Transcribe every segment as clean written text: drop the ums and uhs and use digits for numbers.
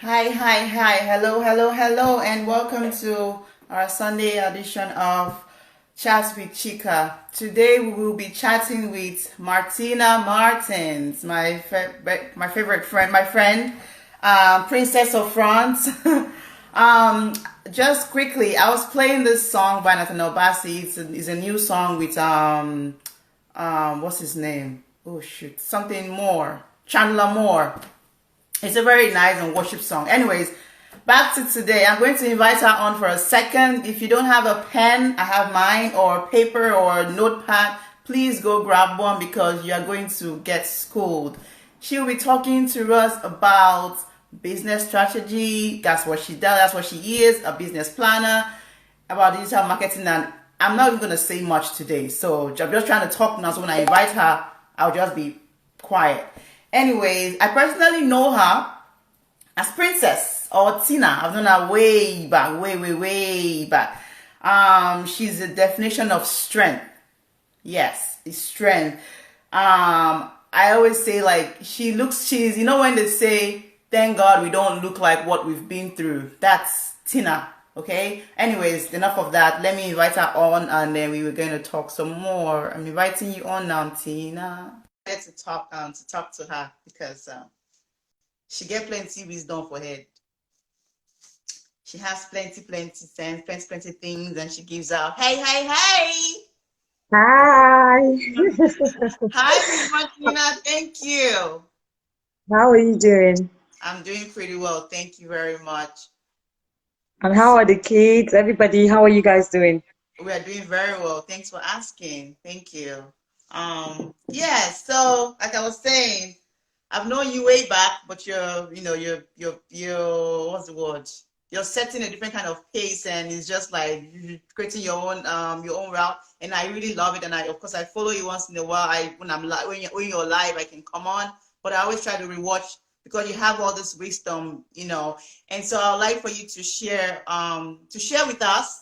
Hi. Hello, and welcome to our Sunday edition of Chats with Chica. Today we will be chatting with Martina Martins, my favorite friend, Princess of France. Just quickly, I was playing this song by Nathaniel Bassey. It's a new song with what's his name? Oh shoot, something more. Chandler Moore. It's a very nice and worship song. Anyways, back to today. I'm going to invite her on for a second. If you don't have a pen, I have mine, or paper or notepad, please go grab one because you are going to get schooled. She'll be talking to us about business strategy. That's what she does. That's what she is, a business planner, about digital marketing. And I'm not even going to say much today. So I'm just trying to talk now. So when I invite her, I'll just be quiet. Anyways, I personally know her as Princess or Tina. I've known her way back. She's the definition of strength. Yes, it's strength. I always say, like, she's, you know, when they say, thank God we don't look like what we've been through. That's Tina. Okay. Anyways, enough of that. Let me invite her on, and then we were going to talk some more. I'm inviting you on now, Tina. To talk to her because she get plenty wisdom for head. She has plenty sense, plenty things, and she gives out. Hey. Hi. Hi, Miss Martina. Thank you. How are you doing? I'm doing pretty well. Thank you very much. And how are the kids? Everybody, how are you guys doing? We are doing very well. Thanks for asking. Thank you. Yeah, so like I was saying, I've known you way back, but you're what's the word? You're setting a different kind of pace, and it's just like creating your own route. And I really love it. And of course I follow you once in a while. When you're live, I can come on, but I always try to rewatch because you have all this wisdom, And so I'd like for you to share with us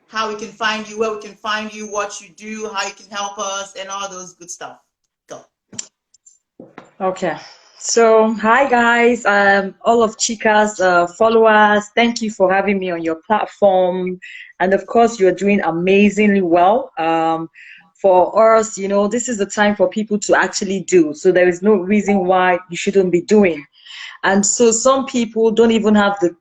how we can find you, where we can find you, what you do, how you can help us, and all those good stuff. Go. Okay. So, hi guys, all of Chica's followers. Thank you for having me on your platform. And of course, you're doing amazingly well. For us, this is the time for people to actually do. So there is no reason why you shouldn't be doing. And so some people don't even have the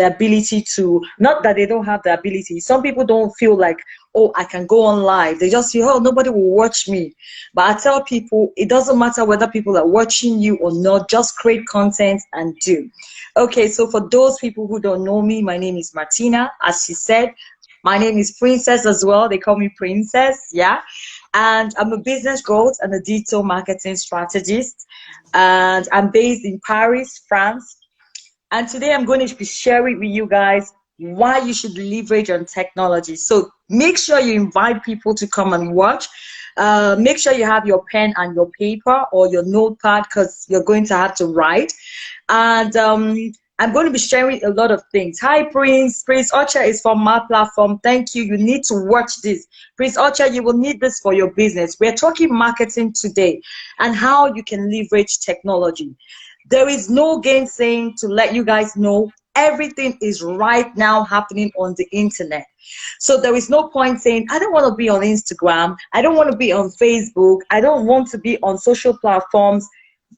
ability to, not that they don't have the ability, some people don't feel like, oh, I can go on live. They just feel, oh, nobody will watch me. But I tell people, it doesn't matter whether people are watching you or not, just create content and do. Okay, so for those people who don't know me, my name is Martina. As she said, my name is Princess as well. They call me Princess, yeah. And I'm a business growth and a digital marketing strategist. And I'm based in Paris, France. And today I'm going to be sharing with you guys why you should leverage on technology. So make sure you invite people to come and watch. Make sure you have your pen and your paper or your notepad because you're going to have to write. And I'm going to be sharing a lot of things. Hi, Prince. Prince Ocha is from my platform. Thank you. You need to watch this. Prince Ocha, you will need this for your business. We're talking marketing today and how you can leverage technology. There is no gainsaying to let you guys know everything is right now happening on the internet. So there is no point saying, I don't want to be on Instagram. I don't want to be on Facebook. I don't want to be on social platforms.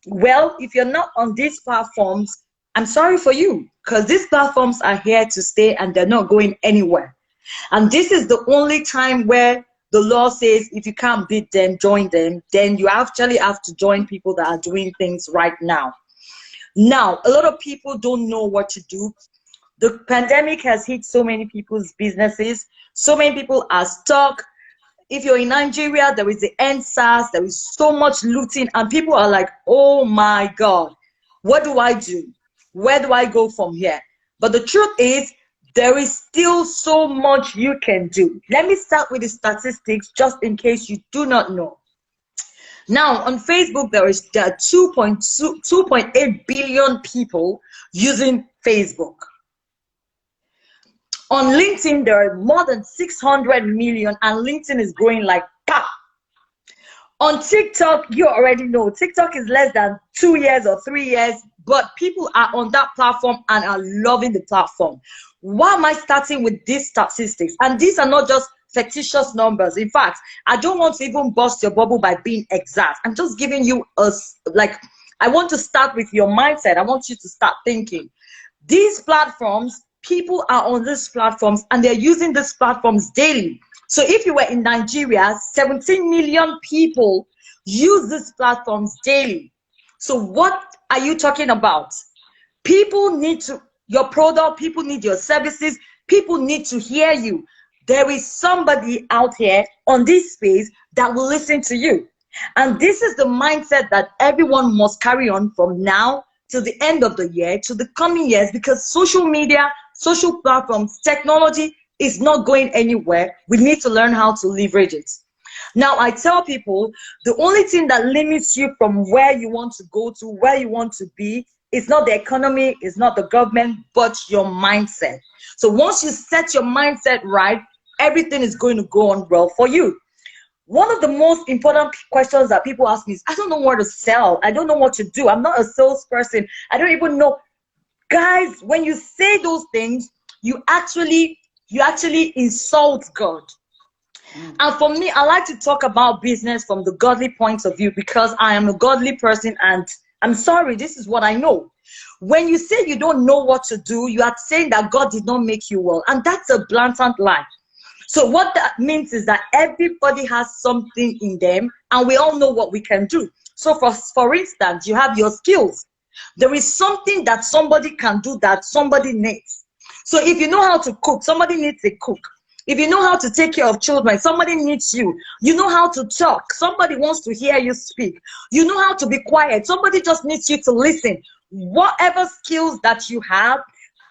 Well, if you're not on these platforms, I'm sorry for you because these platforms are here to stay and they're not going anywhere. And this is the only time where the law says if you can't beat them, join them, then you actually have to join people that are doing things right now. Now, a lot of people don't know what to do. The pandemic has hit so many people's businesses. So many people are stuck. If you're in Nigeria, there is the NSAS, there is so much looting, and people are like, oh my God, what do I do? Where do I go from here? But the truth is, there is still so much you can do. Let me start with the statistics just in case you do not know. Now, on Facebook, there are 2.8 billion people using Facebook. On LinkedIn, there are more than 600 million, and LinkedIn is growing like pop. On TikTok, you already know, TikTok is less than 2 years or 3 years, but people are on that platform and are loving the platform. Why am I starting with these statistics? And these are not just fictitious numbers. In fact, I don't want to even bust your bubble by being exact. I'm just giving you I want to start with your mindset. I want you to start thinking. These platforms, people are on these platforms and they're using these platforms daily. So if you were in Nigeria, 17 million people use these platforms daily. So what are you talking about? People need your product, people need your services, people need to hear you. There is somebody out here on this space that will listen to you. And this is the mindset that everyone must carry on from now till the end of the year, to the coming years, because social media, social platforms, technology is not going anywhere. We need to learn how to leverage it. Now, I tell people the only thing that limits you from where you want to go to, where you want to be, is not the economy, it's not the government, but your mindset. So once you set your mindset right, everything is going to go on well for you. One of the most important questions that people ask me is, I don't know where to sell. I don't know what to do. I'm not a salesperson. I don't even know. Guys, when you say those things, you actually insult God. And for me, I like to talk about business from the godly point of view because I am a godly person, and I'm sorry, this is what I know. When you say you don't know what to do, you are saying that God did not make you well, and that's a blatant lie. So what that means is that everybody has something in them, and we all know what we can do. So for instance, you have your skills. There is something that somebody can do that somebody needs. So if you know how to cook, somebody needs a cook. If you know how to take care of children, somebody needs you. You know how to talk, somebody wants to hear you speak. You know how to be quiet, somebody just needs you to listen. Whatever skills that you have,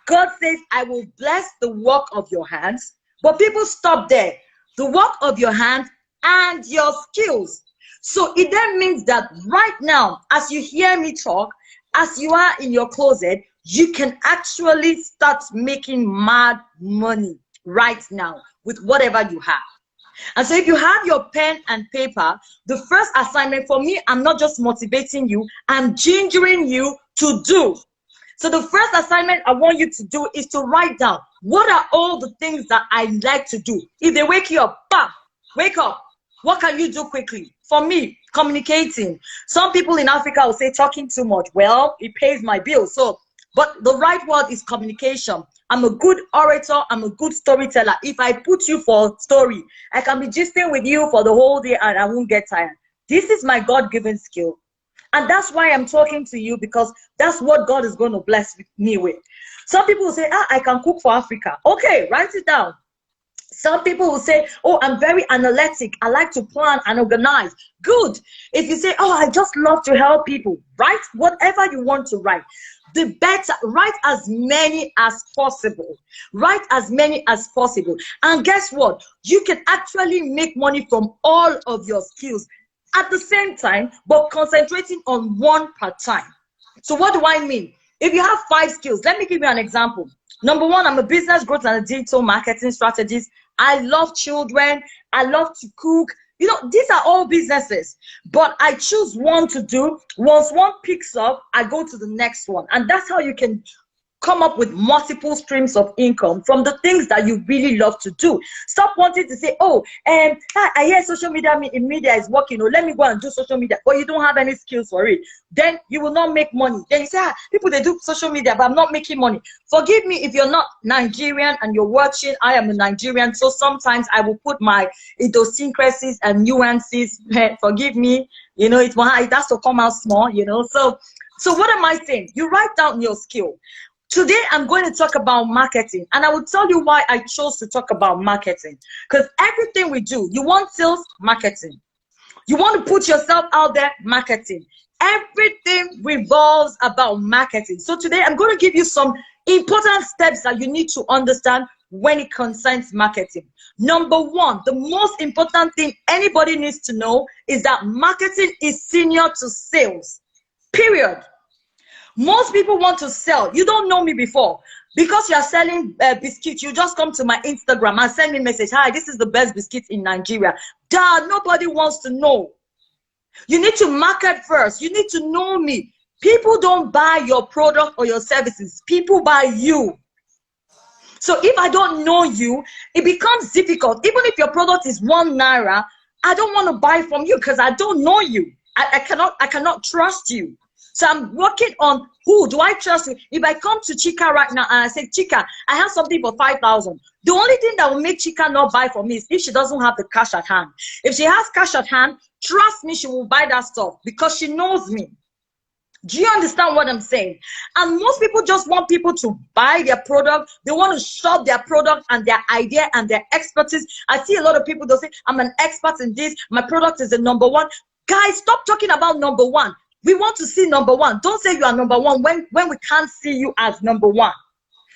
God says, I will bless the work of your hands. But people stop there. The work of your hands and your skills. So it then means that right now, as you hear me talk, as you are in your closet, you can actually start making mad money right now with whatever you have. And so if you have your pen and paper, the first assignment for me, I'm not just motivating you, I'm gingering you to do. So the first assignment I want you to do is to write down, what are all the things that I like to do? If they wake you up, bam, wake up. What can you do quickly? For me, communicating. Some people in Africa will say talking too much. Well, it pays my bills. So, but the right word is communication. I'm a good orator. I'm a good storyteller. If I put you for story, I can be gisting with you for the whole day and I won't get tired. This is my God-given skill. And that's why I'm talking to you, because that's what God is going to bless me with. Some people will say, I can cook for Africa. Okay, write it down. Some people will say, oh, I'm very analytic. I like to plan and organize. Good. If you say, oh, I just love to help people, write whatever you want to write. The better, write as many as possible. Write as many as possible. And guess what? You can actually make money from all of your skills at the same time, but concentrating on one per time. So what do I mean? If you have 5 skills, let me give you an example. Number 1, I'm a business growth and a digital marketing strategist. I love children. I love to cook. You know, these are all businesses, but I choose one to do. Once one picks up, I go to the next one. And that's how you can come up with multiple streams of income from the things that you really love to do. Stop wanting to say, oh, I hear social media is working, let me go and do social media, but you don't have any skills for it. Then you will not make money. Then you say, people, they do social media, but I'm not making money. Forgive me if you're not Nigerian and you're watching. I am a Nigerian, so sometimes I will put my idiosyncrasies and nuances. Forgive me, it has to come out small, So what am I saying? You write down your skill. Today, I'm going to talk about marketing, and I will tell you why I chose to talk about marketing. Because everything we do, you want sales, marketing. You want to put yourself out there, marketing. Everything revolves about marketing. So today, I'm going to give you some important steps that you need to understand when it concerns marketing. Number one, the most important thing anybody needs to know is that marketing is senior to sales, period. Most people want to sell. You don't know me before. Because you are selling biscuits, you just come to my Instagram and send me a message. Hi, this is the best biscuit in Nigeria. Dad, nobody wants to know. You need to market first. You need to know me. People don't buy your product or your services. People buy you. So if I don't know you, it becomes difficult. Even if your product is #1, I don't want to buy from you because I don't know you. I cannot trust you. So I'm working on who do I trust. If I come to Chika right now and I say, Chika, I have something for 5,000. The only thing that will make Chika not buy from me is if she doesn't have the cash at hand. If she has cash at hand, trust me, she will buy that stuff because she knows me. Do you understand what I'm saying? And most people just want people to buy their product. They want to shop their product and their idea and their expertise. I see a lot of people, they'll say, I'm an expert in this. My product is the #1. Guys, stop talking about #1. We want to see #1. Don't say you are #1 when we can't see you as #1.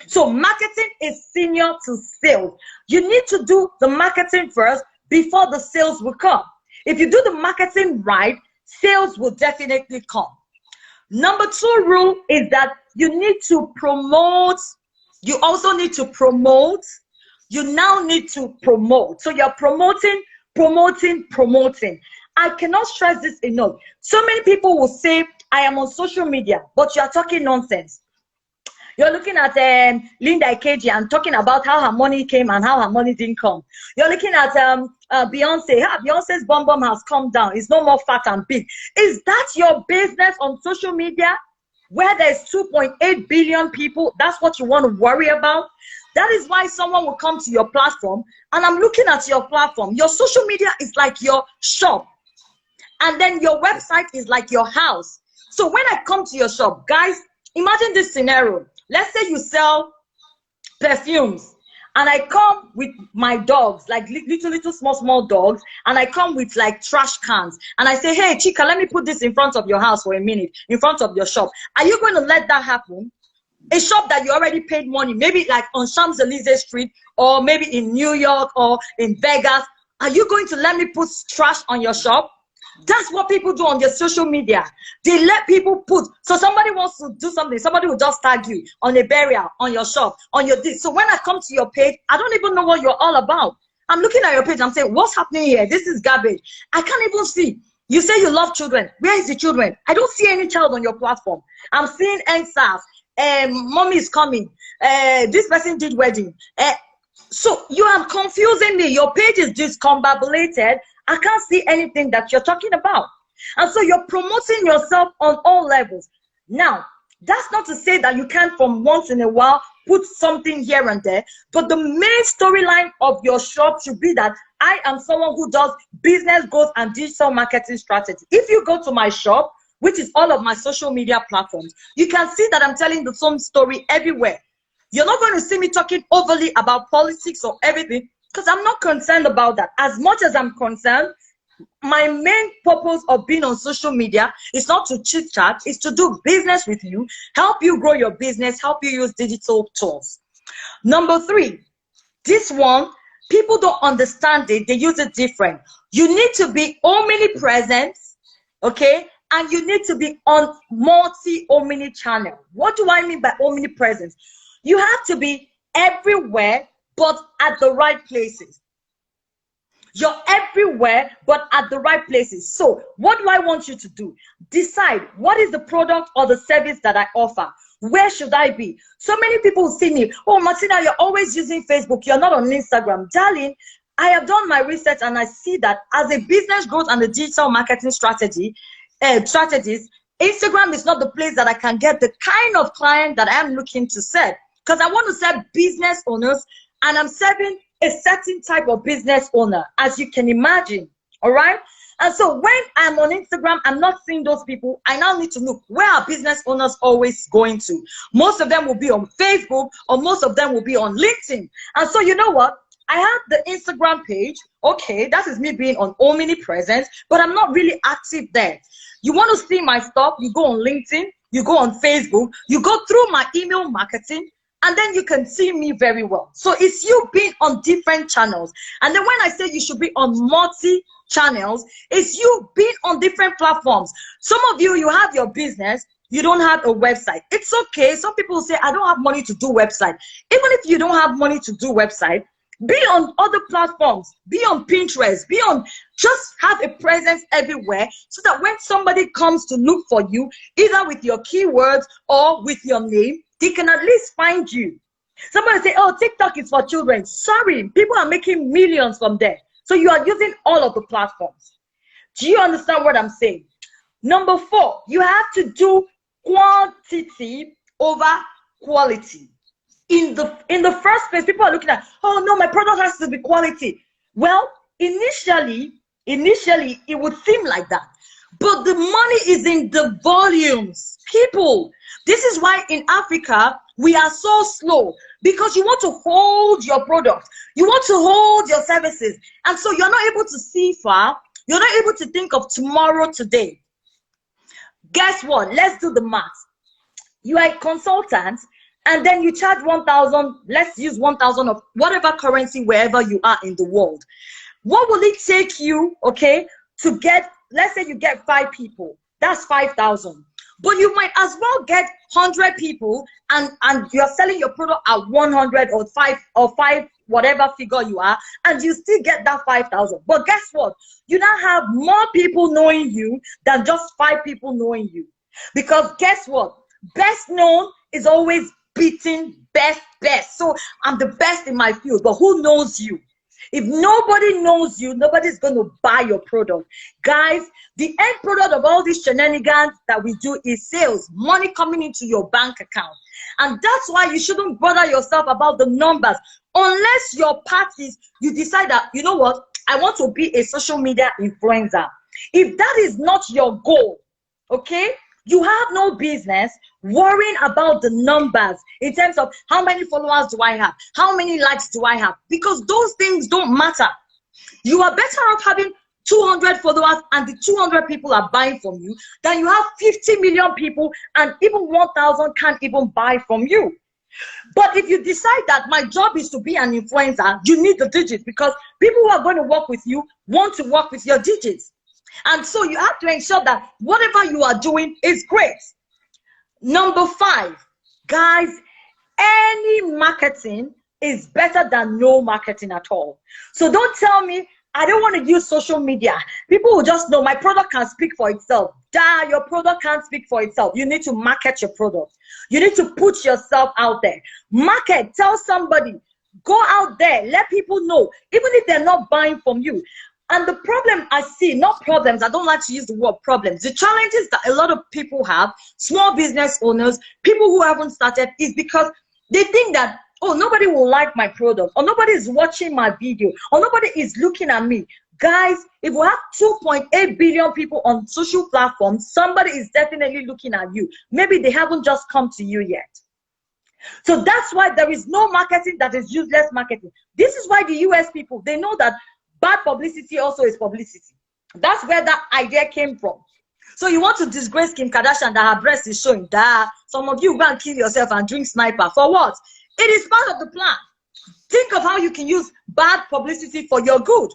So marketing is senior to sales. You need to do the marketing first before the sales will come. If you do the marketing right, sales will definitely come. Number 2 rule is that you need to promote. You also need to promote. You now need to promote. So you're promoting. I cannot stress this enough. So many people will say, I am on social media, but you are talking nonsense. You're looking at Linda Ikeji and talking about how her money came and how her money didn't come. You're looking at Beyonce. Beyonce's bum bum has come down. It's no more fat and big. Is that your business on social media where there's 2.8 billion people? That's what you want to worry about? That is why someone will come to your platform, and I'm looking at your platform. Your social media is like your shop. And then your website is like your house. So when I come to your shop, guys, imagine this scenario. Let's say you sell perfumes, and I come with my dogs, like little small dogs, and I come with like trash cans, and I say, hey, Chika, let me put this in front of your house for a minute, in front of your shop. Are you going to let that happen? A shop that you already paid money, maybe like on Champs-Élysées Street, or maybe in New York or in Vegas. Are you going to let me put trash on your shop? That's what people do on their social media. They let people put. So somebody wants to do something, somebody will just tag you on a burial, on your shop, on your this. So when I come to your page, I don't even know what you're all about. I'm looking at your page, I'm saying, what's happening here? This is garbage. I can't even see. You say you love children. Where is the children? I don't see any child on your platform. I'm seeing NSAS. Mommy is coming. This person did wedding. So you are confusing me. Your page is discombobulated. I can't see anything that you're talking about. And so you're promoting yourself on all levels. Now, that's not to say that you can't from once in a while put something here and there, but the main storyline of your shop should be that I am someone who does business growth and digital marketing strategy. If you go to my shop, which is all of my social media platforms, you can see that I'm telling the same story everywhere. You're not going to see me talking overly about politics or everything, because I'm not concerned about that. As much as I'm concerned, my main purpose of being on social media is not to chit chat, it's to do business with you, help you grow your business, help you use digital tools. Number 3, this one, people don't understand it, they use it different. You need to be omnipresent, okay? And you need to be on omni channel. What do I mean by omnipresence? You have to be everywhere, but at the right places. You're everywhere, but at the right places. So what do I want you to do? Decide what is the product or the service that I offer. Where should I be? So many people see me, oh, Martina, you're always using Facebook. You're not on Instagram. Darling, I have done my research and I see that as a business growth and a digital marketing strategist, Instagram is not the place that I can get the kind of client that I'm looking to serve. Because I want to serve business owners, and I'm serving a certain type of business owner, as you can imagine. All right. And so when I'm on Instagram, I'm not seeing those people. I now need to look, where are business owners always going to? Most of them will be on Facebook, or most of them will be on LinkedIn. And so you know what? I have the Instagram page. Okay, that is me being on Omni presence, but I'm not really active there. You want to see my stuff, you go on LinkedIn, you go on Facebook, you go through my email marketing, and then you can see me very well. So it's you being on different channels. And then when I say you should be on multi-channels, it's you being on different platforms. Some of you, you have your business, you don't have a website. It's okay. Some people say, I don't have money to do website. Even if you don't have money to do website, be on other platforms, be on Pinterest, just have a presence everywhere, so that when somebody comes to look for you, either with your keywords or with your name, they can at least find you. Somebody say, oh, TikTok is for children. Sorry, people are making millions from there. So you are using all of the platforms. Do you understand what I'm saying? Number 4, you have to do quantity over quality. In the first place, people are looking at, oh no, my product has to be quality. Well, initially it would seem like that, but the money is in the volumes. People, this is why in Africa we are so slow, because you want to hold your product, you want to hold your services, and so you're not able to see far, you're not able to think of tomorrow today. Guess what? Let's do the math. You are a consultant, and then you charge 1,000, let's use 1,000 of whatever currency wherever you are in the world. What will it take you, okay, to get, let's say you get 5 people, that's 5,000. But you might as well get 100 people, and you're selling your product at 100 or 5 whatever figure you are, and you still get that 5,000. But guess what? You now have more people knowing you than just 5 people knowing you. Because guess what? Best known is always beating best. So I'm the best in my field, but who knows you? If nobody knows you, nobody's going to buy your product. Guys, the end product of all these shenanigans that we do is sales, money coming into your bank account. And that's why you shouldn't bother yourself about the numbers, unless your parties, you decide that, you know what, I want to be a social media influencer. If that is not your goal, okay, you have no business worrying about the numbers in terms of how many followers do I have, how many likes do I have, because those things don't matter. You are better off having 200 followers and the 200 people are buying from you than you have 50 million people and even 1,000 can't even buy from you. But if you decide that my job is to be an influencer, you need the digits, because people who are going to work with you want to work with your digits. And so you have to ensure that whatever you are doing is great. Number 5, guys, any marketing is better than no marketing at all. So don't tell me, I don't want to use social media. People will just know my product can speak for itself. Your product can't speak for itself. You need to market your product. You need to put yourself out there. Market, tell somebody, go out there, let people know, even if they're not buying from you. And the problem I see, not problems, I don't like to use the word problems. The challenges that a lot of people have, small business owners, people who haven't started, is because they think that, oh, nobody will like my product, or nobody is watching my video, or nobody is looking at me. Guys, if we have 2.8 billion people on social platforms, somebody is definitely looking at you. Maybe they haven't just come to you yet. So that's why there is no marketing that is useless marketing. This is why the US people, they know that bad publicity also is publicity. That's where that idea came from. So you want to disgrace Kim Kardashian that her breast is showing. Some of you go and kill yourself and drink sniper. For what? It is part of the plan. Think of how you can use bad publicity for your good.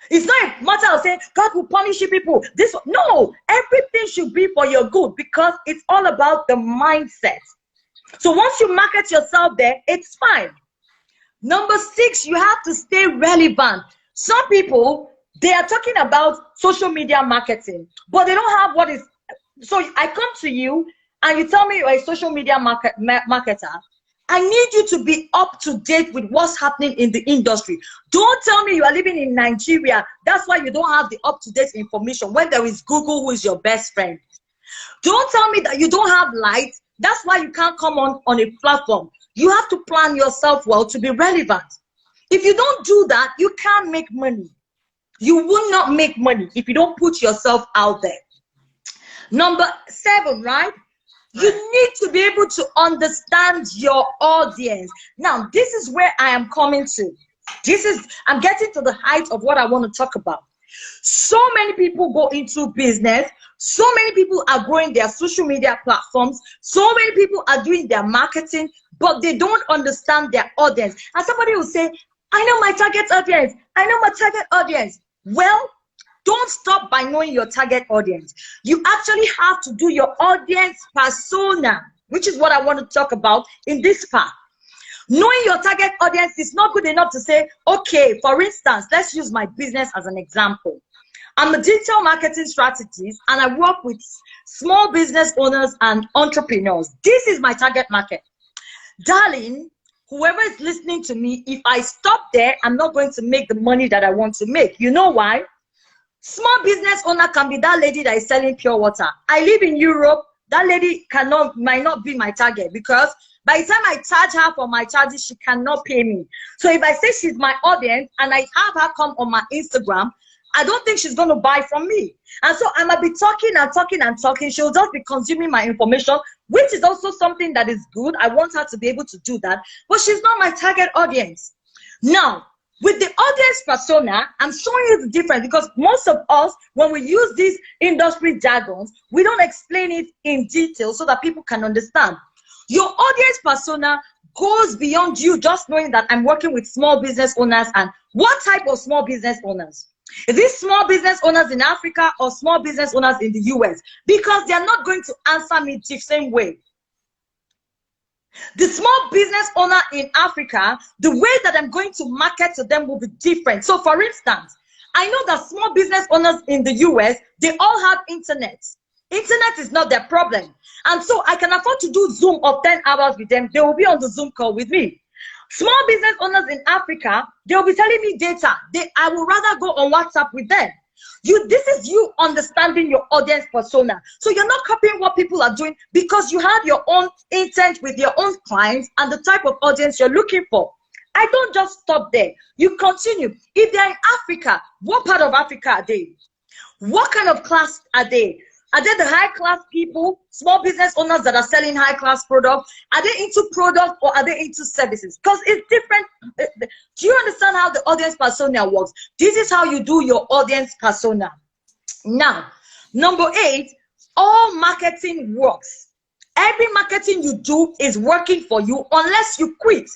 It's not a matter of saying God will punish you people. No, everything should be for your good, because it's all about the mindset. So once you market yourself there, it's fine. Number 6, you have to stay relevant. Some people, they are talking about social media marketing, but they don't have what is. So I come to you and you tell me you're a social media marketer, I need you to be up to date with what's happening in the industry. Don't tell me you are living in Nigeria. That's why you don't have the up-to-date information when there is Google, who is your best friend. Don't tell me that you don't have light. That's why you can't come on a platform. You have to plan yourself well to be relevant. If you don't do that, you can't make money. You will not make money if you don't put yourself out there. Number 7, right? You need to be able to understand your audience. Now, this is where I am coming to. I'm getting to the height of what I want to talk about. So many people go into business. So many people are growing their social media platforms. So many people are doing their marketing, but they don't understand their audience. And somebody will say, I know my target audience. I know my target audience. Well, don't stop by knowing your target audience. You actually have to do your audience persona, which is what I want to talk about in this part. Knowing your target audience is not good enough to say, okay, for instance, let's use my business as an example. I'm a digital marketing strategist and I work with small business owners and entrepreneurs. This is my target market. Darling, whoever is listening to me, if I stop there, I'm not going to make the money that I want to make. You know why? Small business owner can be that lady that is selling pure water. I live in Europe. That lady might not be my target, because by the time I charge her for my charges, she cannot pay me. So if I say she's my audience and I have her come on my Instagram, I don't think she's going to buy from me. And so I might be talking and talking and talking. She'll just be consuming my information, which is also something that is good. I want her to be able to do that. But she's not my target audience. Now, with the audience persona, I'm showing you the difference, because most of us, when we use these industry jargons, we don't explain it in detail so that people can understand. Your audience persona goes beyond you just knowing that I'm working with small business owners. And what type of small business owners? Is this small business owners in Africa or small business owners in the US? Because they're not going to answer me the same way. The small business owner in Africa, the way that I'm going to market to them will be different. So for instance, I know that small business owners in the US, they all have internet. Internet is not their problem. And so I can afford to do Zoom of 10 hours with them. They will be on the Zoom call with me. Small business owners in Africa, they'll be telling me data. I would rather go on WhatsApp with them. This is you understanding your audience persona. So you're not copying what people are doing, because you have your own intent with your own clients and the type of audience you're looking for. I don't just stop there. You continue. If they're in Africa, what part of Africa are they? What kind of class are they? Are they the high class people, small business owners that are selling high class products? Are they into products or are they into services? Because it's different. Do you understand how the audience persona works? This is how you do your audience persona. Now, number 8, all marketing works. Every marketing you do is working for you unless you quit.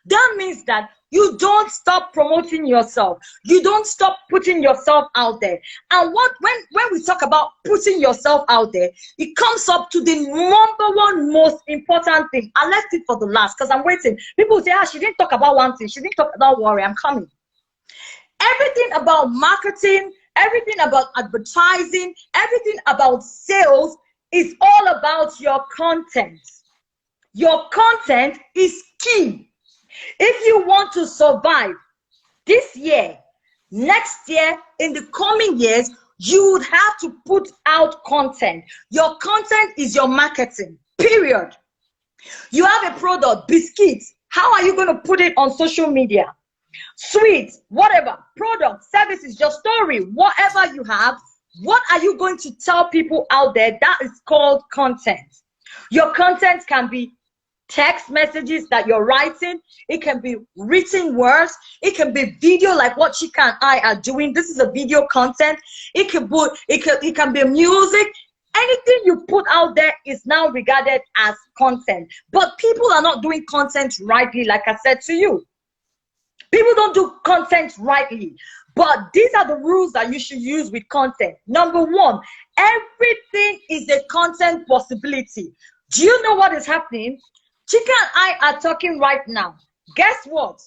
That means that you don't stop promoting yourself. You don't stop putting yourself out there. And when we talk about putting yourself out there, it comes up to the number 1 most important thing. I left it for the last because I'm waiting. People say, she didn't talk about one thing. She didn't talk about worry. I'm coming. Everything about marketing, everything about advertising, everything about sales is all about your content. Your content is key. If you want to survive this year, next year, in the coming years, you would have to put out content. Your content is your marketing, period. You have a product, biscuits. How are you going to put it on social media? Sweets, whatever, product, services, your story, whatever you have, what are you going to tell people out there? That is called content. Your content can be text messages that you're writing. It can be written words. It can be video like what Chika and I are doing. This is a video content. It can be music. Anything you put out there is now regarded as content. But people are not doing content rightly, like I said to you. People don't do content rightly. But these are the rules that you should use with content. Number 1, everything is a content possibility. Do you know what is happening? Chika and I are talking right now. Guess what?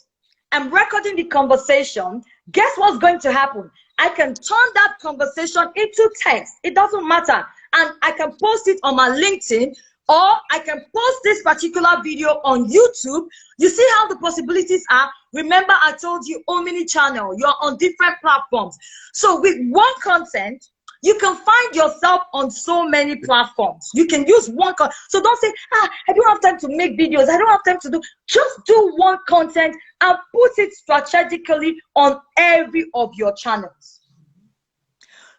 I'm recording the conversation. Guess what's going to happen? I can turn that conversation into text. It doesn't matter. And I can post it on my LinkedIn or I can post this particular video on YouTube. You see how the possibilities are? Remember, I told you Omni channel, you're on different platforms. So with one content, you can find yourself on so many platforms. You can use one content. So don't say, I don't have time to make videos. I don't have time to do. Just do one content and put it strategically on every of your channels.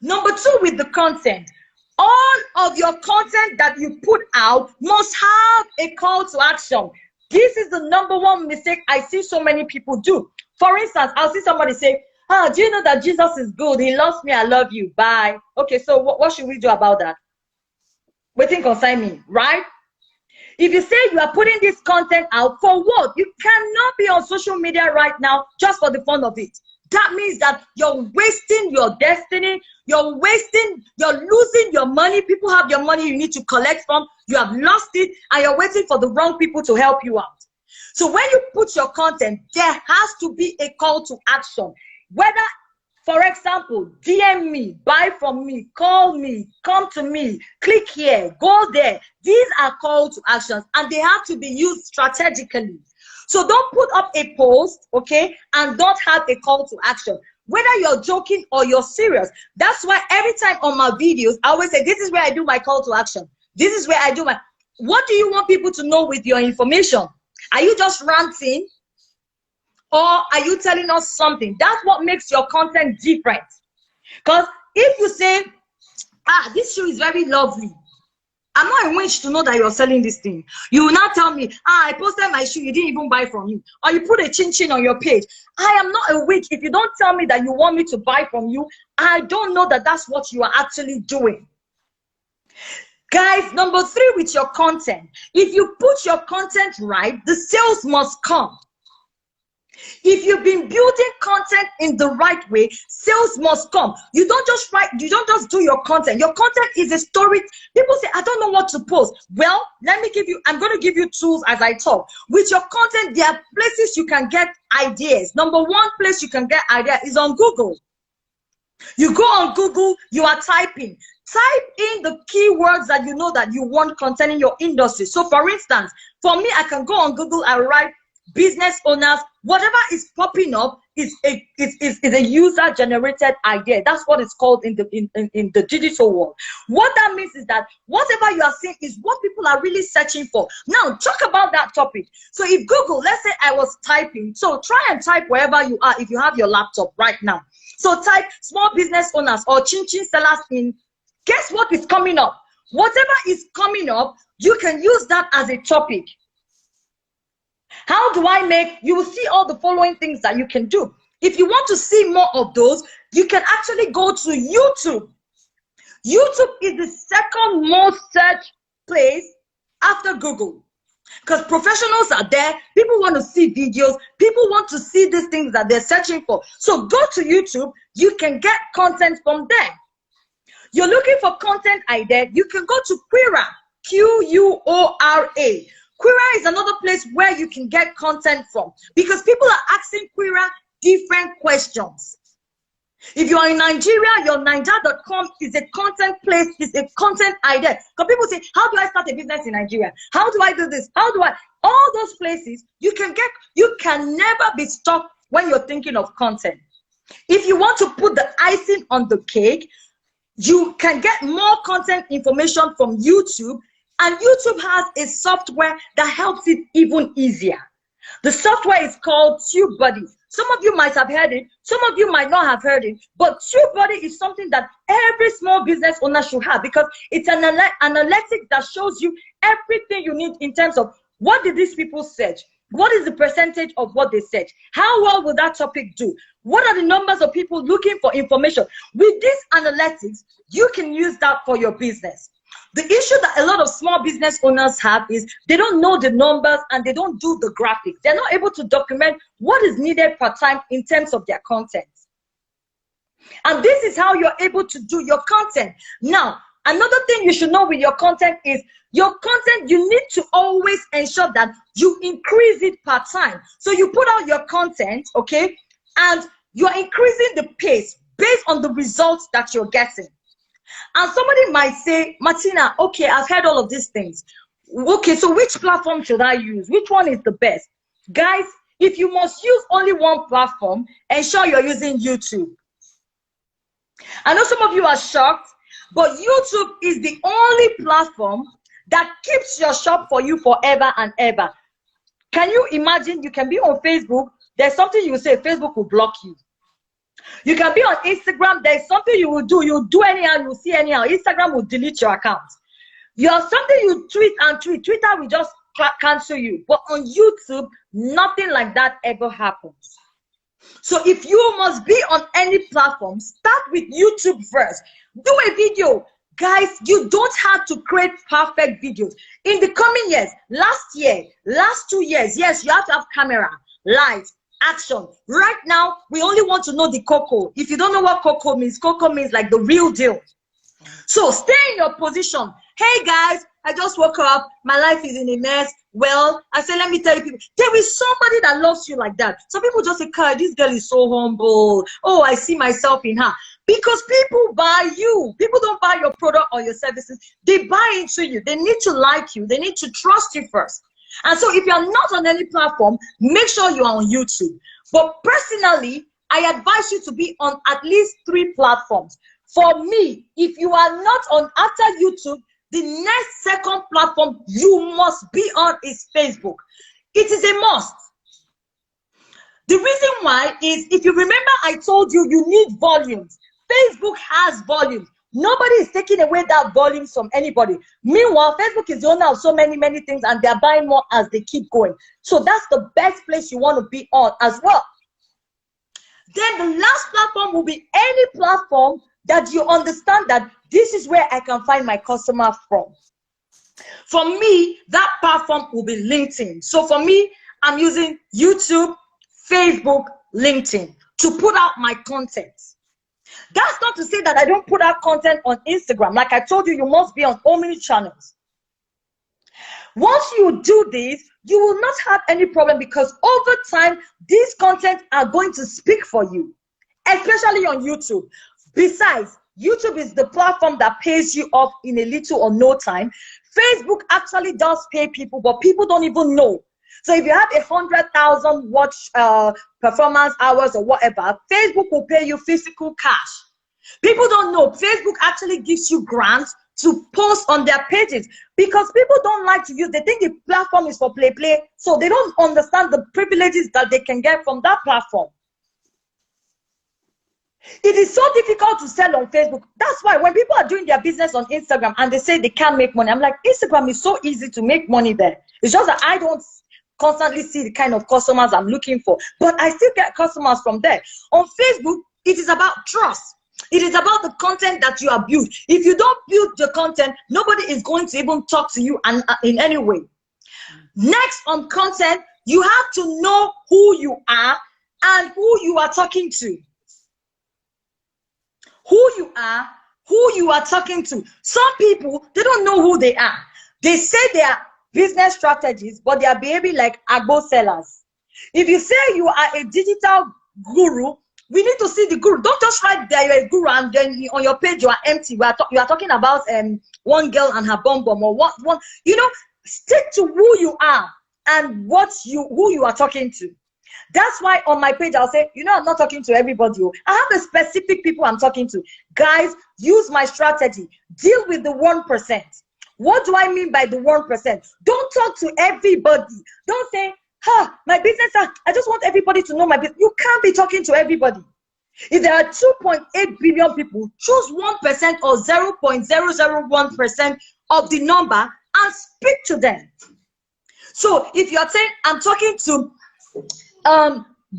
Number two, with the content, all of your content that you put out must have a call to action. This is the number one mistake I see so many people do. For instance, I'll see somebody say, do you know that Jesus is good? He loves me. I love you. Bye. Okay, so what should we do about that? Waiting concern me, right? If you say you are putting this content out, for what? You cannot be on social media right now just for the fun of it. That means that you're wasting your destiny. You're losing your money. People have your money you need to collect from. You have lost it, and you're waiting for the wrong people to help you out. So when you put your content, there has to be a call to action. Whether, for example, DM me, buy from me, call me, come to me, click here, go there. These are call to actions, and they have to be used strategically. So don't put up a post, okay, and don't have a call to action. Whether you're joking or you're serious. That's why every time on my videos, I always say, this is where I do my call to action. This is where I do my... What do you want people to know with your information? Are you just ranting? Or are you telling us something? That's what makes your content different. Because if you say, this shoe is very lovely, I'm not a witch to know that you're selling this thing. You will not tell me, I posted my shoe, you didn't even buy from me. Or you put a chin on your page. I am not a witch. If you don't tell me that you want me to buy from you, I don't know that that's what you are actually doing. Guys, number three, with your content. If you put your content right, the sales must come. If you've been building content in the right way, sales must come. You don't just write, you don't just do your content. Your content is a story. People say, I don't know what to post. Well, I'm going to give you tools as I talk. With your content, there are places you can get ideas. Number one place you can get ideas is on Google. You go on Google, you are typing. Type in the keywords that you know that you want concerning your industry. So for instance, for me, I can go on Google and write business owners. Whatever is popping up is a user generated idea. That's what it's called in the digital world. What that means is that whatever you are seeing is what people are really searching for. Now talk about that topic. So if Google, let's say I was typing, so try and type wherever you are if you have your laptop right now. So type small business owners or chin sellers in. Guess what is coming up? Whatever is coming up, you can use that as a topic. How do I make? You will see all the following things that you can do. If you want to see more of those, you can actually go to YouTube. YouTube is the second most searched place after Google, because professionals are there. People want to see videos. People want to see these things that they're searching for. So go to YouTube. You can get content from there. You're looking for content idea. You can go to Quora, Quora. Quora is another place where you can get content from, because people are asking Quora different questions. If you are in Nigeria, your Naija.com is a content place, is a content idea. Because people say, how do I start a business in Nigeria? How do I do this? How do I? All those places you can never be stuck when you're thinking of content. If you want to put the icing on the cake, you can get more content information from YouTube. And YouTube has a software that helps it even easier. The software is called TubeBuddy. Some of you might have heard it. Some of you might not have heard it. But TubeBuddy is something that every small business owner should have, because it's an analytics that shows you everything you need in terms of what did these people search? What is the percentage of what they search? How well will that topic do? What are the numbers of people looking for information? With this analytics, you can use that for your business. The issue that a lot of small business owners have is they don't know the numbers and they don't do the graphics. They're not able to document what is needed per time in terms of their content. And this is how you're able to do your content. Now, another thing you should know with your content is your content, you need to always ensure that you increase it per time. So you put out your content, okay, and you're increasing the pace based on the results that you're getting. And somebody might say, Martina, okay, I've heard all of these things. Okay, so which platform should I use? Which one is the best? Guys, if you must use only one platform, ensure you're using YouTube. I know some of you are shocked, but YouTube is the only platform that keeps your shop for you forever and ever. Can you imagine? You can be on Facebook, there's something you will say, Facebook will block you. You can be on Instagram, there's something you do anyhow, you will see anyhow. Instagram will delete your account. You're something you tweet and tweet, Twitter will just cancel you. But on YouTube, nothing like that ever happens. So if you must be on any platform, start with YouTube first. Do a video. Guys, you don't have to create perfect videos. In the coming years, last 2 years, yes, you have to have camera, light, action. Right now, we only want to know the cocoa. If you don't know what cocoa means like the real deal. So stay in your position. Hey guys, I just woke up. My life is in a mess. Well, I say, let me tell you, people, there is somebody that loves you like that. Some people just say, Kai, this girl is so humble. Oh, I see myself in her. Because people buy you. People don't buy your product or your services. They buy into you. They need to like you. They need to trust you first. And so if you're not on any platform, make sure you are on YouTube. But personally, I advise you to be on at least 3 platforms. For me, if you are not on after YouTube, the next second platform you must be on is Facebook. It is a must. The reason why is, if you remember, I told you, you need volumes. Facebook has volumes. Nobody is taking away that volume from anybody. Meanwhile, Facebook is the owner of so many things, and they're buying more as they keep going. So that's the best place you want to be on as well. Then the last platform will be any platform that you understand that this is where I can find my customer from. For me, that platform will be LinkedIn. So for me, I'm using YouTube, Facebook, LinkedIn to put out my content. That's not to say that I don't put out content on Instagram. Like I told you, you must be on Omni channels. Once you do this, you will not have any problem, because over time, these content are going to speak for you, especially on YouTube. Besides, YouTube is the platform that pays you off in a little or no time. Facebook actually does pay people, but people don't even know. So if you have 100,000 watch performance hours or whatever, Facebook will pay you physical cash. People don't know Facebook actually gives you grants to post on their pages, because people don't like to use, they think the platform is for play, so they don't understand the privileges that they can get from that platform. It is so difficult to sell on Facebook. That's why when people are doing their business on Instagram and they say they can't make money, I'm like, Instagram is so easy to make money there. It's just that I don't constantly see the kind of customers I'm looking for, but I still get customers from there. On Facebook, it is about trust. It is about the content that you have built. If you don't build the content, nobody is going to even talk to you in any way. Next, on content, you have to know who you are and who you are talking to. Who you are, who you are talking to. Some people, they don't know who they are. They say they are business strategists, but they are behaving like agbo sellers. If you say you are a digital guru, we need to see the guru. Don't just write that you're a guru and then on your page you are empty. You are talking about one girl and her bum or one. You know, stick to who you are and who you are talking to. That's why on my page I'll say, you know, I'm not talking to everybody. I have a specific people I'm talking to. Guys, use my strategy. Deal with the 1%. What do I mean by the 1%? Don't talk to everybody. Don't say, my business, I just want everybody to know my business. You can't be talking to everybody. If there are 2.8 billion people, choose 1% or 0.001% of the number and speak to them. So if you're saying, I'm talking to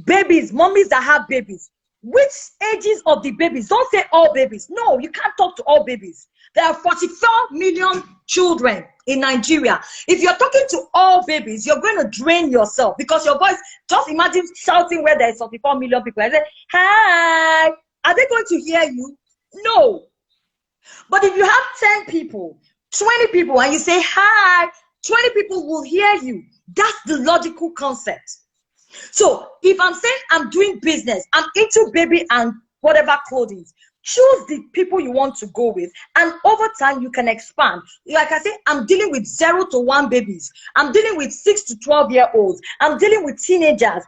babies, mommies that have babies, which ages of the babies? Don't say all babies. No, you can't talk to all babies. There are 44 million children in Nigeria. If you're talking to all babies, you're going to drain yourself, because your voice, just imagine shouting where there's 44 million people. I say, hi, are they going to hear you? No. But if you have 10 people, 20 people, and you say, hi, 20 people will hear you. That's the logical concept. So if I'm saying I'm doing business, I'm into baby and whatever clothing, Choose the people you want to go with, and over time you can expand. Like I say, I'm dealing with 0 to 1 babies. I'm dealing with 6 to 12-year-olds. I'm dealing with teenagers.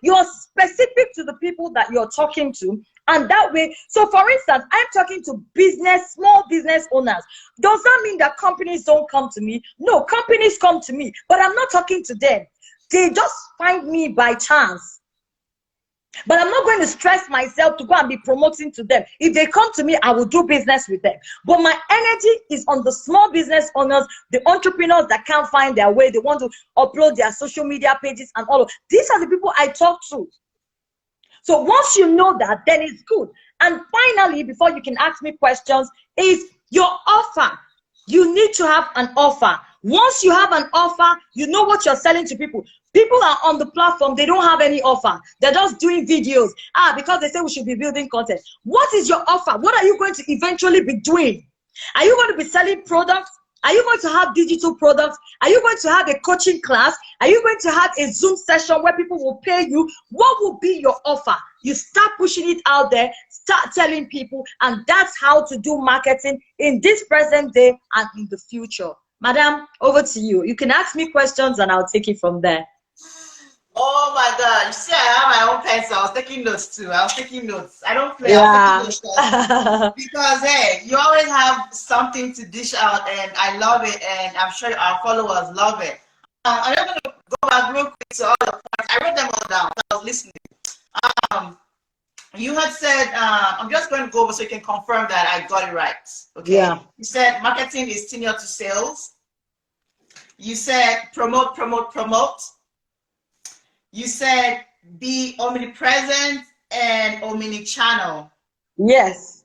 You're specific to the people that you're talking to, and that way. So, for instance, I'm talking to small business owners. Does that mean that companies don't come to me? No, companies come to me, but I'm not talking to them. They just find me by chance. But I'm not going to stress myself to go and be promoting to them. If they come to me, I will do business with them. But my energy is on the small business owners, the entrepreneurs that can't find their way. They want to upload their social media pages and all of. These are the people I talk to. So once you know that, then it's good. And finally, before you can ask me questions, is your offer. You need to have an offer. Once you have an offer, you know what you're selling to people. People are on the platform, they don't have any offer. They're just doing videos. Because they say we should be building content. What is your offer? What are you going to eventually be doing? Are you going to be selling products? Are you going to have digital products? Are you going to have a coaching class? Are you going to have a Zoom session where people will pay you? What will be your offer? You start pushing it out there, start telling people, and that's how to do marketing in this present day and in the future. Madam, over to you. You can ask me questions and I'll take it from there. Oh my God. You see, I have my own pencil. I was taking notes too. I was taking notes. I don't play. Yeah. I was taking notes because, hey, you always have something to dish out, and I love it, and I'm sure our followers love it. I'm going to go back real quick to all the points. I wrote them all down. I was listening. You had said, I'm just going to go over so you can confirm that I got it right. Okay. Yeah. You said marketing is senior to sales. You said promote, promote, promote. You said be omnipresent and omni-channel. Yes.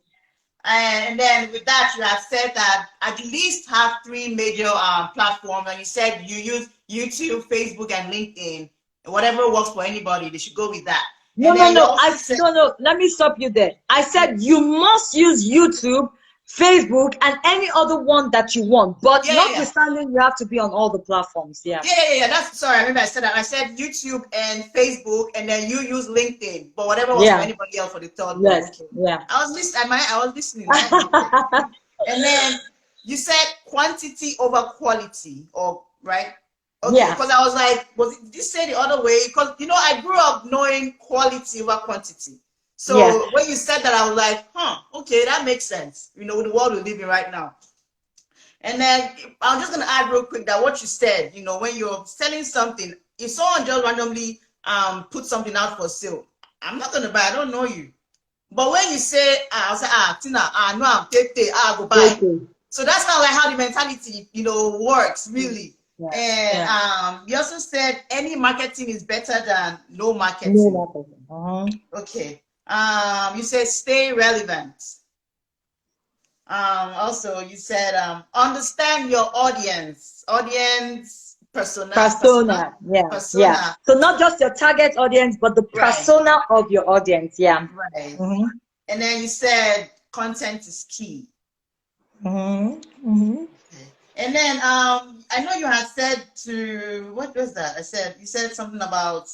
And then with that, you have said that at least have 3 major platforms. And you said you use YouTube, Facebook, and LinkedIn. Whatever works for anybody, they should go with that. No. Let me stop you there. I said you must use YouTube, Facebook, and any other one that you want, but notwithstanding, you have to be on all the platforms. Yeah. That's sorry. I remember I said that. I said YouTube and Facebook, and then you use LinkedIn, but whatever was for anybody else for the third one. Yes. Yeah. I was listening. I was listening. And then you said quantity over quality, or right? Okay. Because I was like, did you say the other way? Because I grew up knowing quality over quantity. So when you said that, I was like, okay, that makes sense. With the world we live in right now. And then I'm just going to add real quick that what you said, when you're selling something, if someone just randomly put something out for sale, I'm not going to buy. I don't know you. But when you say, I'll say, Tina, no, I'm take, go buy. So that's kind of like how the mentality, works, really. Yeah. And you also said any marketing is better than no marketing. No marketing. Okay. You said stay relevant. Also, you said understand your audience. Persona. Yeah. So not just your target audience, but the persona of your audience. Yeah. Right. And then you said content is key. Okay. And then I know you had said what was that? You said something about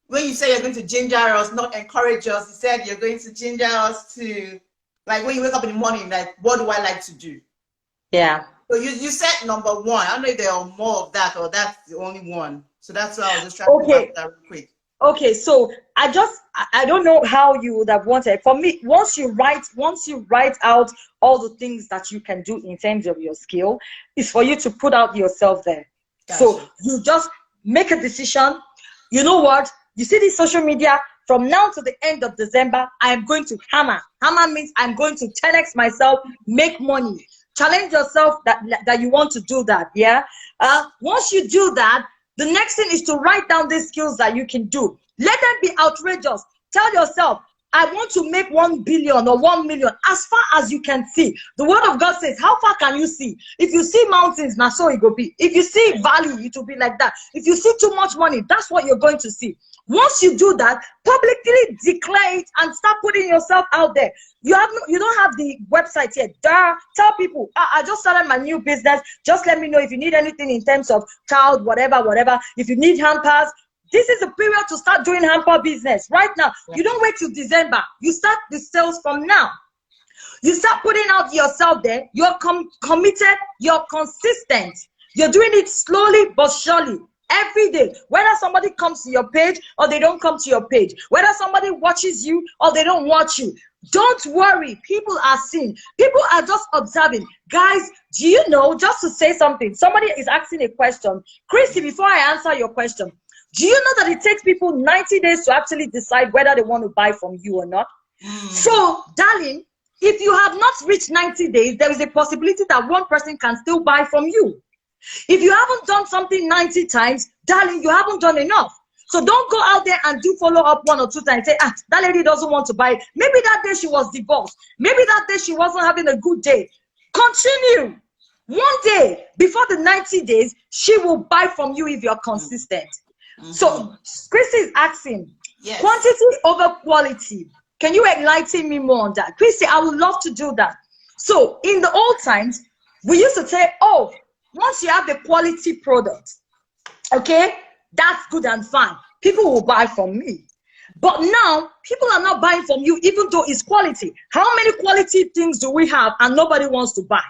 when you say you're going to ginger us, not encourage us, you said you're going to ginger us to, like, when you wake up in the morning, like, what do I like to do? Yeah. So you said number 1. I don't know if there are more of that or that's the only one. So that's why I was just trying to go back that real quick. Okay, so I don't know how you would have wanted. For me, once you write out all the things that you can do in terms of your skill, is for you to put out yourself there. Gotcha. So you just make a decision. You know what? You see this social media, from now to the end of December, I am going to hammer. Hammer means I'm going to 10x myself, make money. Challenge yourself that you want to do that. Yeah. Once you do that, the next thing is to write down these skills that you can do. Let them be outrageous. Tell yourself, I want to make 1 billion or 1 million as far as you can see. The word of God says, how far can you see? If you see mountains, now so it will be. If you see valley, it will be like that. If you see too much money, that's what you're going to see. Once you do that, publicly declare it and start putting yourself out there. You don't have the website yet. Tell people, I just started my new business. Just let me know if you need anything in terms of child, whatever. If you need hampers, This is the period to start doing hamper business right now. You don't wait till December. You start the sales from now. You start putting out yourself there. You're committed. You're consistent. You're doing it slowly but surely. Every day, whether somebody comes to your page or they don't come to your page, whether somebody watches you or they don't watch you, don't worry. People are seeing. People are just observing. Guys, do you know, just to say something, somebody is asking a question. Christy, before I answer your question, do you know that it takes people 90 days to actually decide whether they want to buy from you or not? So, darling, if you have not reached 90 days, there is a possibility that one person can still buy from you. If you haven't done something 90 times, darling, you haven't done enough. So don't go out there and do follow up 1 or 2 times. Say, that lady doesn't want to buy. Maybe that day she was divorced. Maybe that day she wasn't having a good day. Continue. One day, before the 90 days, she will buy from you if you're consistent. So Christy is asking, quantity over quality. Can you enlighten me more on that? Christy, I would love to do that. So in the old times, we used to say, oh, once you have the quality product, okay, that's good and fine. People will buy from me. But now, people are not buying from you, even though it's quality. How many quality things do we have and nobody wants to buy?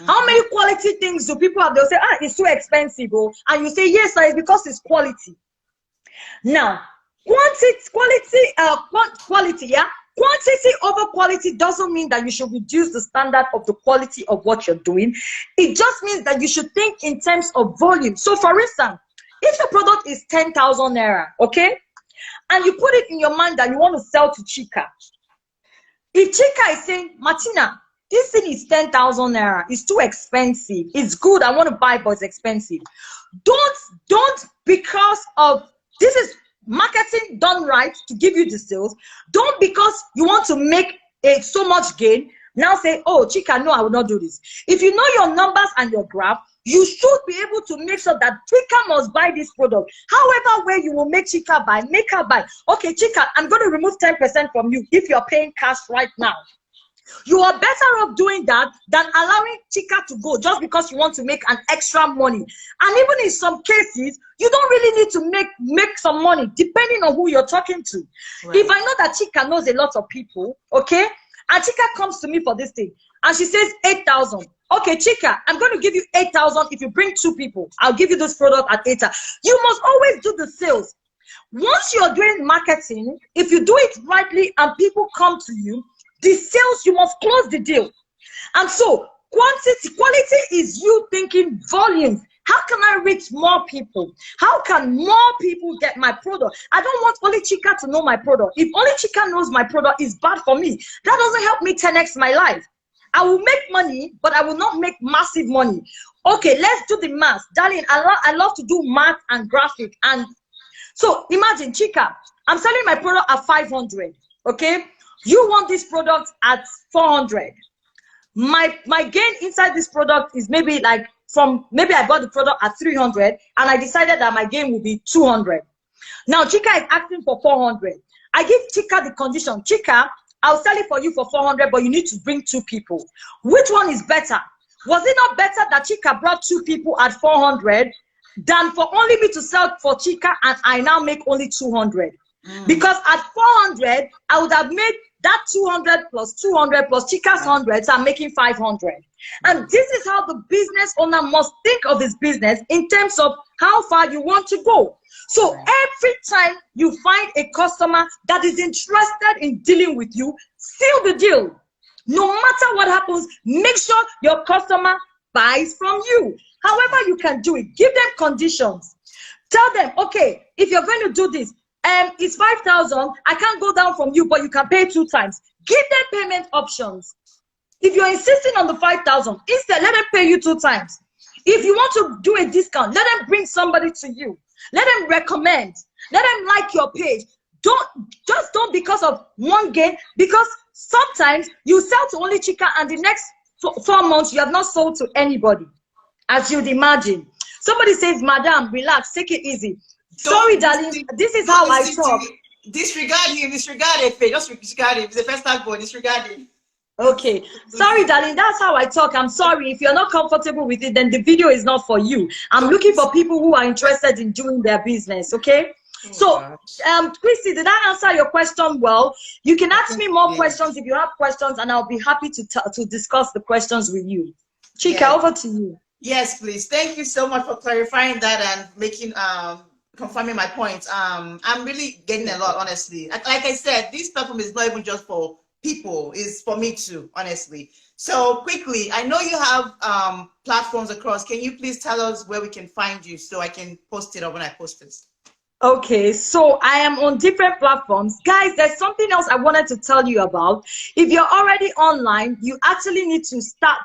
How many quality things do people have? They'll say, it's too expensive. Oh. And you say, yes, sir, it's because it's quality. Now, quality, yeah? Quantity over quality doesn't mean that you should reduce the standard of the quality of what you're doing. It just means that you should think in terms of volume. So for instance, if your product is 10,000 naira, okay, and you put it in your mind that you want to sell to Chika. If Chika is saying, Martina, this thing is 10,000 naira, it's too expensive, it's good, I want to buy, but it's expensive. Don't because of, this is marketing done right to give you the sales. Don't because you want to make so much gain now say, oh, Chika, no, I will not do this. If you know your numbers and your graph, you should be able to make sure that Chika must buy this product. However way you will make Chika buy, make her buy. Okay, Chika, I'm going to remove 10% from you if you're paying cash right now. You are better off doing that than allowing Chika to go just because you want to make an extra money. And even in some cases, you don't really need to make some money depending on who you're talking to. Right. If I know that Chika knows a lot of people, okay, and Chika comes to me for this thing, and she says 8,000. Okay, Chika, I'm going to give you 8,000 if you bring 2 people. I'll give you this product at 8,000. You must always do the sales. Once you're doing marketing, if you do it rightly and people come to you, the sales, you must close the deal. And so quality is you thinking volumes. How can I reach more people? How can more people get my product? I don't want only Chika to know my product. If only Chika knows my product, is bad for me. That doesn't help me 10x my life. I will make money, but I will not make massive money. Okay, let's do the math. Darling, I love to do math and graphic. And so imagine, Chika, I'm selling my product at 500, okay? You want this product at 400. My gain inside this product is maybe like maybe I bought the product at 300 and I decided that my gain will be 200. Now Chika is asking for 400. I give Chika the condition. Chika, I'll sell it for you for 400, but you need to bring 2 people. Which one is better? Was it not better that Chika brought 2 people at 400 than for only me to sell for Chika and I now make only 200? Because at 400, I would have made that 200 plus 200 plus Chika's 100, so I'm making 500. And this is how the business owner must think of his business in terms of how far you want to go. So every time you find a customer that is interested in dealing with you, seal the deal. No matter what happens, make sure your customer buys from you. However you can do it, give them conditions. Tell them, okay, if you're going to do this, it's 5,000. I can't go down from you, but you can pay 2 times. Give them payment options. If you're insisting on the 5,000, instead let them pay you 2 times. If you want to do a discount, let them bring somebody to you. Let them recommend. Let them like your page. Don't because of one gain, because sometimes you sell to only Chika and the next 4 months you have not sold to anybody, as you'd imagine. Somebody says, Madam, relax, take it easy. Sorry, darling, this is how I talk. Disregard him, disregard it. Just disregard him. It's the first time, disregard him. Okay. Sorry, darling, that's how I talk. I'm sorry. If you're not comfortable with it, then the video is not for you. I'm looking for people who are interested in doing their business, okay? Oh So, gosh. Christy, did I answer your question well? You can I ask think me more you did. questions if you have questions, and I'll be happy to discuss the questions with you. Chika, Yes. over to you. Yes, please. Thank you so much for clarifying that and making confirming my point. I'm really getting a lot, honestly. Like I said, this platform is not even just for people, it's for me too, honestly. So quickly, I know you have platforms across. Can you please tell us where we can find you so I can post it up when I post this? Okay, so I am on different platforms. Guys, there's something else I wanted to tell you about. If you're already online, you actually need to start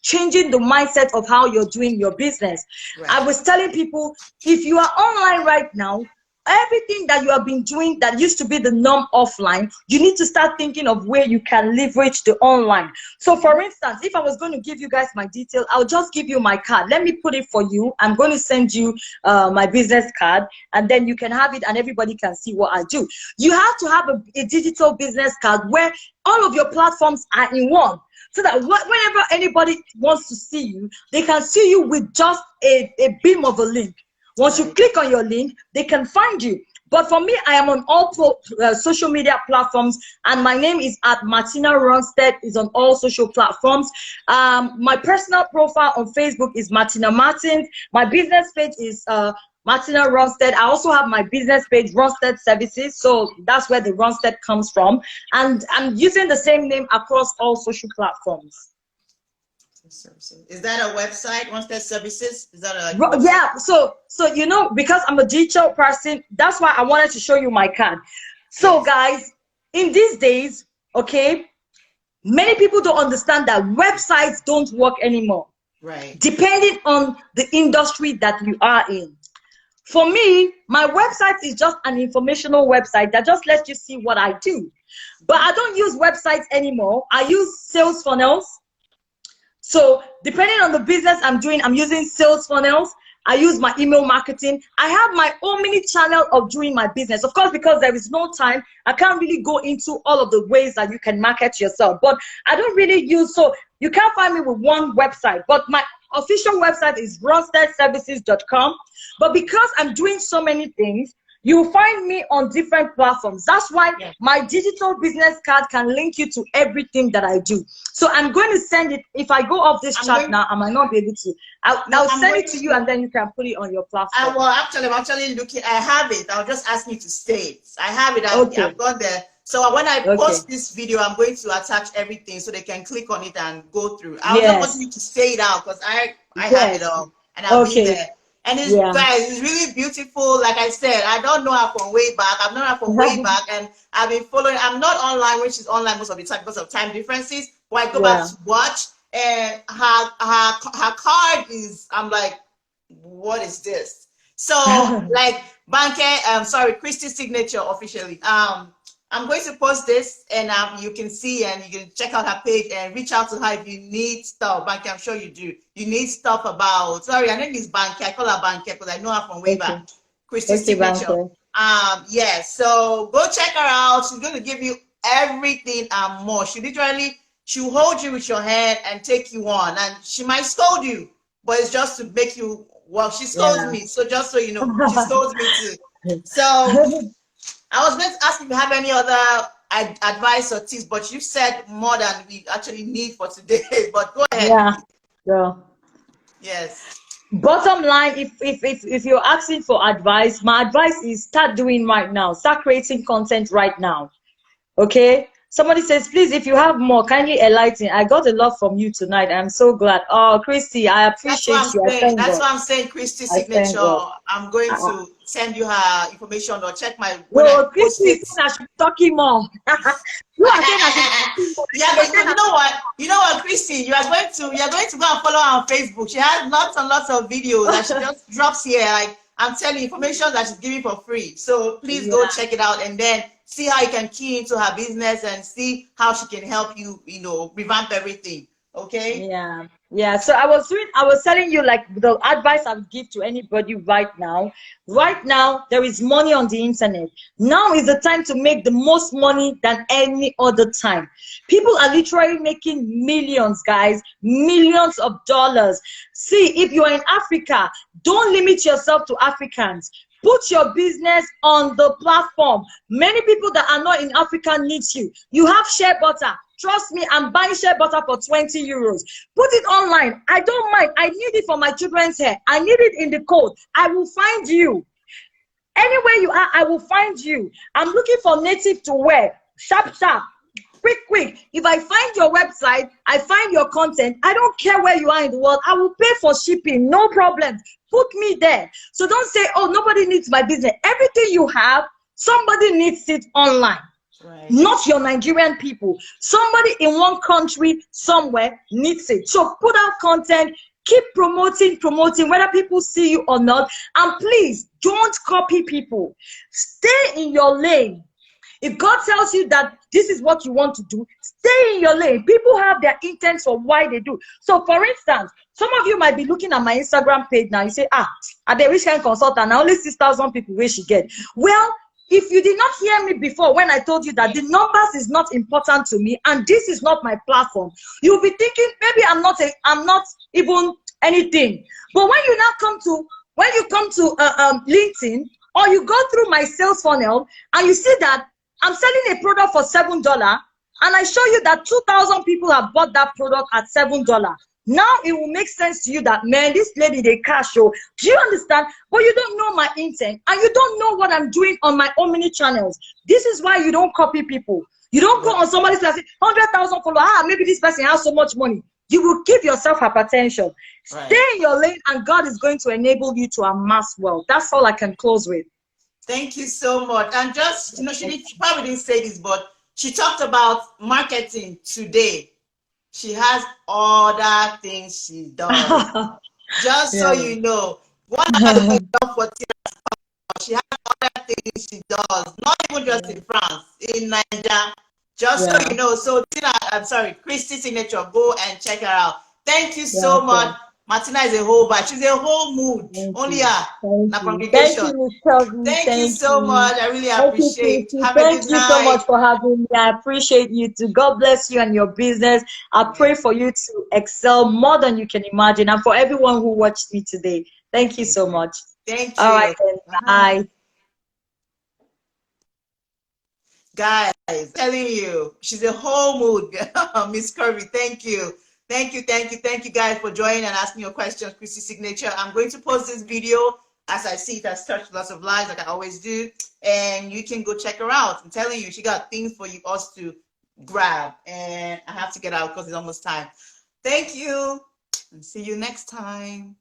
changing the mindset of how you're doing your business. I Right. was telling people, if you are online right now, everything that you have been doing that used to be the norm offline, you need to start thinking of where you can leverage the online. So for instance, if I was going to give you guys my detail, I'll just give you my card. Let me put it for you. I'm going to send you my business card, and then you can have it and everybody can see what I do. You have to have a digital business card where all of your platforms are in one, so that whenever anybody wants to see you, they can see you with just a beam of a link. Once you Right. click on your link, they can find you. But for me, I am on all social media platforms, and my name is at MartinaRunstead, is on all social platforms. My personal profile on Facebook is Martina Martins. My business page is Martina Runstead. I also have my business page, Runstead Services. So that's where the Runstead comes from. And I'm using the same name across all social platforms. Services. Is that a website? Once services? Is that a website? Yeah, so you know, because I'm a digital person, that's why I wanted to show you my card. So Yes. guys, in these days, okay, many people don't understand that websites don't work anymore, Right. depending on the industry that you are in. For me, my website is just an informational website that just lets you see what I do. But I don't use websites anymore. I use sales funnels. So depending on the business I'm doing, I'm using sales funnels. I use my email marketing. I have my Omni channel of doing my business. Of course, because there is no time, I can't really go into all of the ways that you can market yourself. But I don't really use, so you can't find me with one website. But my official website is runsteadservices.com. But because I'm doing so many things, you'll find me on different platforms. That's why my digital business card can link you to everything that I do. So I'm going to send it. If I go off this chat now, I might not be able to. I'll send it to you, and then you can put it on your platform. I'm actually looking. I have it. I'll just ask you to stay. I have it. Okay. I've gone there. So when I post this video, I'm going to attach everything so they can click on it and go through. I was not wanting you to say it out because I have it all and I've been there. And it's guys, it's really beautiful. Like I said, I don't know her from way back. I've known her from way back, and I've been following. I'm not online when she's online most of the time because of time differences. But I go back to watch, and her card is. I'm like, what is this? So like Christy's signature officially. I'm going to post this, and you can see and you can check out her page and reach out to her if you need stuff. Banky, I'm sure you do. You need stuff about. Sorry, her name is Banky. I call her Banky because I know her from way back. Christy's signature. Yes. So go check her out. She's going to give you everything and more. She'll hold you with your hand and take you on, and she might scold you, but it's just to make you. Well, she scolds me, so just so you know, she scolds me too. So. I was going to ask if you have any other advice or tips, but you said more than we actually need for today. But go ahead. Yes. Bottom line, if you're asking for advice, my advice is start doing right now. Start creating content right now. Okay? Somebody says, please, if you have more, kindly enlighten. I got a lot from you tonight. I'm so glad. Oh, Christy, I appreciate you. That's what I'm saying, Christy's signature. I'm going to send you her information or check my Christy is saying I should be talking more. You are saying I should be talking more. You know what, Christy, you're going to go and follow her on Facebook. She has lots and lots of videos that she just drops here. Like I'm telling you, information that she's giving for free. So please go check it out and then see how you can key into her business and see how she can help you, revamp everything. Okay? Yeah. So I was telling you, like, the advice I would give to anybody right now. Right now, there is money on the internet. Now is the time to make the most money than any other time. People are literally making millions, guys, millions of dollars. See, if you are in Africa, don't limit yourself to Africans. Put your business on the platform. Many people that are not in Africa need you. You have shea butter. Trust me, I'm buying shea butter for 20 euros. Put it online. I don't mind. I need it for my children's hair. I need it in the cold. I will find you. Anywhere you are, I will find you. I'm looking for native to wear. Sharp, sharp. Quick, quick. If I find your website, I find your content, I don't care where you are in the world, I will pay for shipping, no problem. Put me there. So don't say, oh, nobody needs my business. Everything you have, somebody needs it online. Right. Not your Nigerian people. Somebody in one country somewhere needs it. So put out content, keep promoting, whether people see you or not. And please don't copy people. Stay in your lane. If God tells you that this is what you want to do, stay in your lane. People have their intents for why they do. So for instance, some of you might be looking at my Instagram page now. You say, at the rich kind consultant, only 6,000 people where she get. Well, if you did not hear me before when I told you that the numbers is not important to me and this is not my platform, you'll be thinking maybe I'm not even anything. But when you come to LinkedIn, or you go through my sales funnel and you see that I'm selling a product for $7 and I show you that 2,000 people have bought that product at $7. Now it will make sense to you that, man, this lady, they cash show. Do you understand? But you don't know my intent and you don't know what I'm doing on my Omni channels. This is why you don't copy people. You don't go on somebody's like 100,000 followers. Maybe this person has so much money. You will give yourself hypertension. Right. Stay in your lane and God is going to enable you to amass wealth. That's all I can close with. Thank you so much. And just, she probably didn't say this, but she talked about marketing today. She has other things she does. Just so you know, one of the things for Tina, she has other things she does, not even just in France, in Nigeria. Just so you know. So Tina, I'm sorry, Christy Signature, go and check her out. Thank you so much. Martina is a whole vibe. She's a whole mood. Only her. Congregation. Thank you so much. I really appreciate it. Thank you so much for having me. I appreciate you too. God bless you and your business. I pray for you to excel more than you can imagine. And for everyone who watched me today, thank you so much. Thank you. All right, then. Bye. Guys, I'm telling you, she's a whole mood. Miss Kirby, thank you. Thank you guys for joining and asking your questions. Christy Signature. I'm going to post this video as I see it has touched lots of lives like I always do. And you can go check her out. I'm telling you, she got things for you us to grab. And I have to get out because it's almost time. Thank you and see you next time.